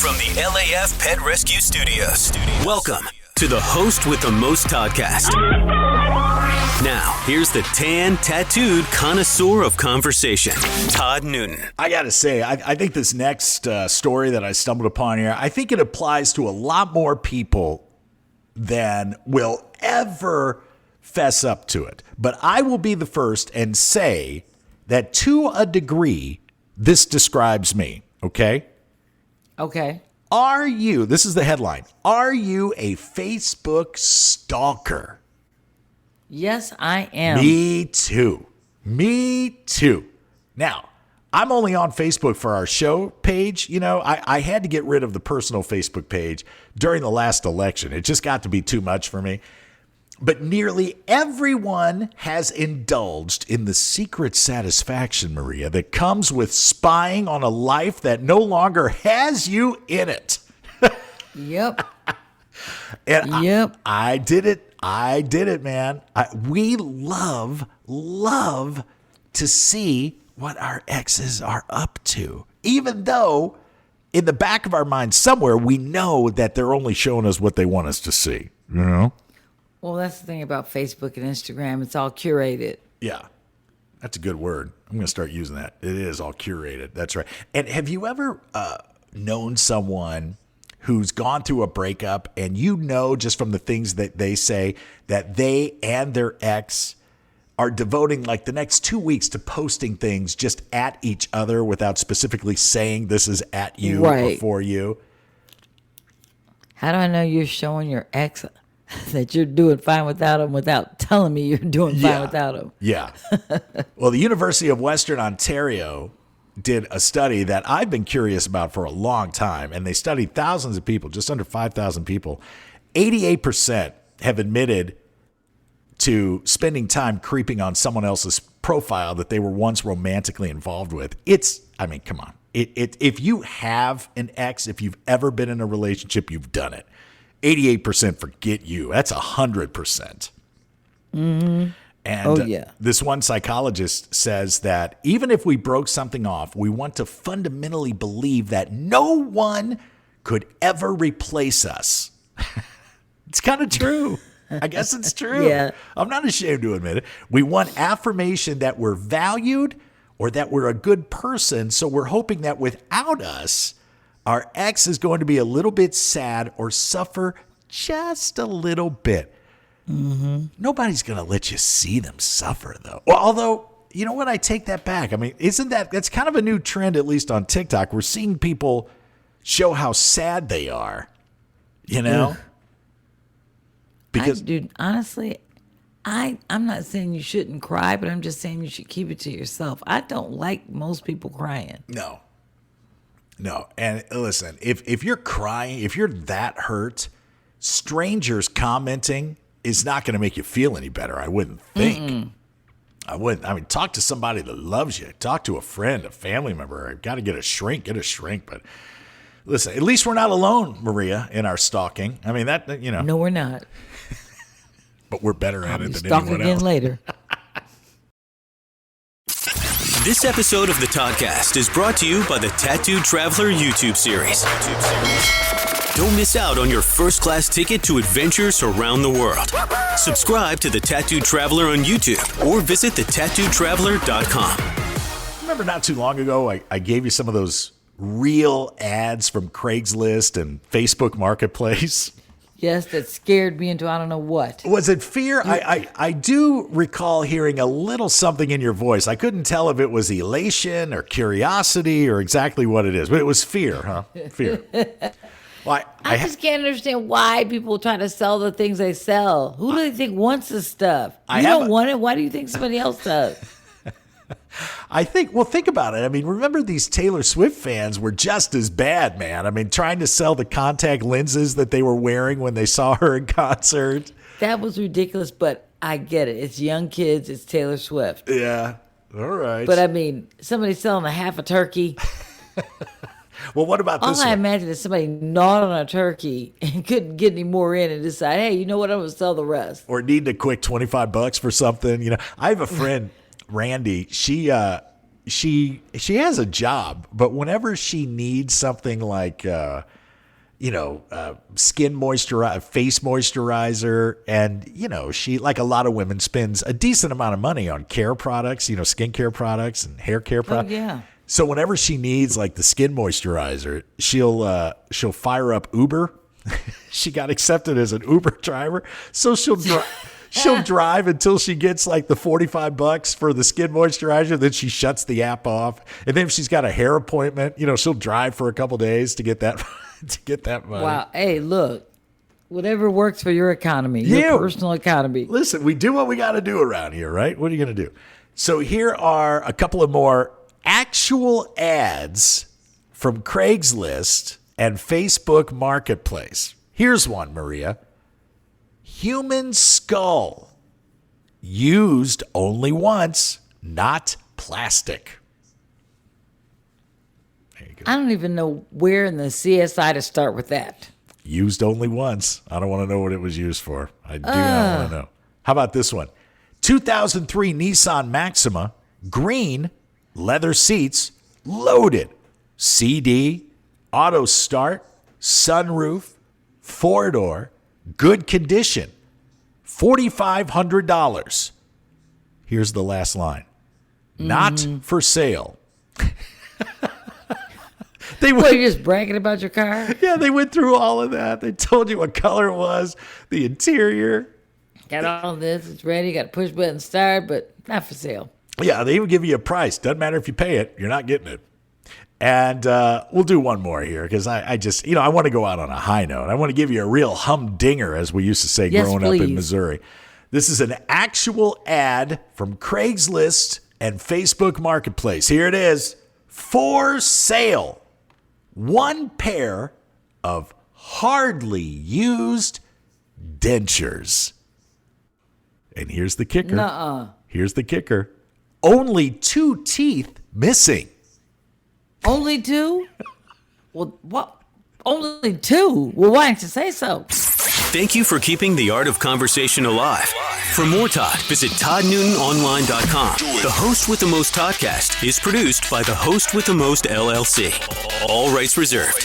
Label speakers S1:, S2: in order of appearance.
S1: From the LAF Pet Rescue Studios, welcome to the host with the most Toddcast. Now, here's the tan, tattooed connoisseur of conversation, Todd Newton.
S2: I got to say, I think this next story that I stumbled upon here, I think it applies to a lot more people than will ever fess up to it. But I will be the first and say that to a degree, this describes me, okay?
S3: Okay.
S2: Are you, this is the headline, are you a Facebook stalker?
S3: Yes, I am.
S2: Me too. Now, I'm only on Facebook for our show page. You know, I had to get rid of the personal Facebook page during the last election. It just got to be too much for me. But nearly everyone has indulged in the secret satisfaction, Maria, that comes with spying on a life that no longer has you in it.
S3: Yep.
S2: And
S3: Yep.
S2: I did it, man. We love to see what our exes are up to, even though in the back of our mind somewhere we know that they're only showing us what they want us to see. You know?
S3: Well, that's the thing about Facebook and Instagram. It's all curated.
S2: Yeah. That's a good word. I'm going to start using that. It is all curated. That's right. And have you ever known someone who's gone through a breakup and you know just from the things that they say that they and their ex are devoting like the next 2 weeks to posting things just at each other without specifically saying this is at you or for you?
S3: How do I know you're showing your ex that you're doing fine without him without telling me you're doing fine without him?
S2: Yeah. Well, the University of Western Ontario did a study that I've been curious about for a long time, and they studied thousands of people, just under 5,000 people. 88% have admitted to spending time creeping on someone else's profile that they were once romantically involved with. Come on. If you have an ex, if you've ever been in a relationship, you've done it. 88% forget you. That's 100%.
S3: Mm-hmm.
S2: And this one psychologist says that even if we broke something off, we want to fundamentally believe that no one could ever replace us. It's kind of true. I guess it's true.
S3: Yeah.
S2: I'm not ashamed to admit it. We want affirmation that we're valued or that we're a good person. So we're hoping that without us, our ex is going to be a little bit sad or suffer just a little bit.
S3: Mm-hmm.
S2: Nobody's going to let you see them suffer, though. Well, although, you know what? I take that back. I mean, that's kind of a new trend, at least on TikTok. We're seeing people show how sad they are, you know?
S3: Ugh.
S2: Because,
S3: dude, honestly, I'm not saying you shouldn't cry, but I'm just saying you should keep it to yourself. I don't like most people crying.
S2: No. And listen, if you're crying, if you're that hurt, strangers commenting is not going to make you feel any better, I wouldn't think.
S3: Mm-mm.
S2: I wouldn't. I mean, talk to somebody that loves you. Talk to a friend, a family member. I've got to get a shrink. But listen, at least we're not alone, Maria, in our stalking. I mean, that, you know.
S3: No, we're not.
S2: But we're better at it than
S3: stalk
S2: anyone
S3: again
S2: else.
S3: Later.
S1: This episode of the Toddcast is brought to you by the Tattooed Traveler YouTube series. Don't miss out on your first-class ticket to adventures around the world. Subscribe to the Tattooed Traveler on YouTube or visit thetattooedtraveler.com.
S2: Remember not too long ago, I gave you some of those real ads from Craigslist and Facebook Marketplace?
S3: Yes, that scared me into I don't know what.
S2: Was it fear? I do recall hearing a little something in your voice. I couldn't tell if it was elation or curiosity or exactly what it is, but it was fear, huh? Fear. Well,
S3: I just can't understand why people try to sell the things they sell. Who do they think wants this stuff? You don't want it. Why do you think somebody else does?
S2: Think about it. I mean, remember these Taylor Swift fans were just as bad, man. I mean, trying to sell the contact lenses that they were wearing when they saw her in concert.
S3: That was ridiculous, but I get it. It's young kids. It's Taylor Swift.
S2: Yeah. All right.
S3: But I mean, somebody selling a half a turkey.
S2: Well, what about this
S3: All I
S2: one?
S3: imagine is somebody gnawed on a turkey and couldn't get any more in and decide, hey, you know what? I'm going to sell the rest.
S2: Or need a quick $25 for something. You know, I have a friend, Randy. She she has a job, but whenever she needs something like skin moisturizer, face moisturizer, and she, like a lot of women, spends a decent amount of money on care products, skincare products and hair care products.
S3: Oh, yeah.
S2: So whenever she needs like the skin moisturizer, she'll fire up Uber. She got accepted as an Uber driver, so she'll drive until she gets like the $45 for the skin moisturizer. Then she shuts the app off, and then if she's got a hair appointment, she'll drive for a couple days to get that money.
S3: Wow. Hey, look, whatever works for your economy, your personal economy.
S2: Listen, we do what we got to do around here, right? What are you going to do? So here are a couple of more actual ads from Craigslist and Facebook Marketplace. Here's one, Maria. Human skull. Used only once, not plastic. There you go.
S3: I don't even know where in the CSI to start with that.
S2: Used only once. I don't want to know what it was used for. I do not want to know. How about this one? 2003 Nissan Maxima, green, leather seats, loaded, CD, auto start, sunroof, four-door, good condition, $4,500. Here's the last line. Not for sale.
S3: You're just bragging about your car?
S2: Yeah, they went through all of that. They told you what color it was, the interior.
S3: Got all this. It's ready. Got a push button start, but not for sale.
S2: Yeah, they even give you a price. Doesn't matter if you pay it. You're not getting it. And we'll do one more here because I just, I want to go out on a high note. I want to give you a real humdinger, as we used to say growing up in Missouri. This is an actual ad from Craigslist and Facebook Marketplace. Here it is. For sale. One pair of hardly used dentures. And here's the kicker. Here's the kicker. Only 2 teeth missing.
S3: Only 2? Well, what? Only 2? Well, why didn't you say so?
S1: Thank you for keeping the art of conversation alive. For more Todd, visit ToddNewtonOnline.com. The Host with the Most Toddcast is produced by the Host with the Most LLC. All rights reserved.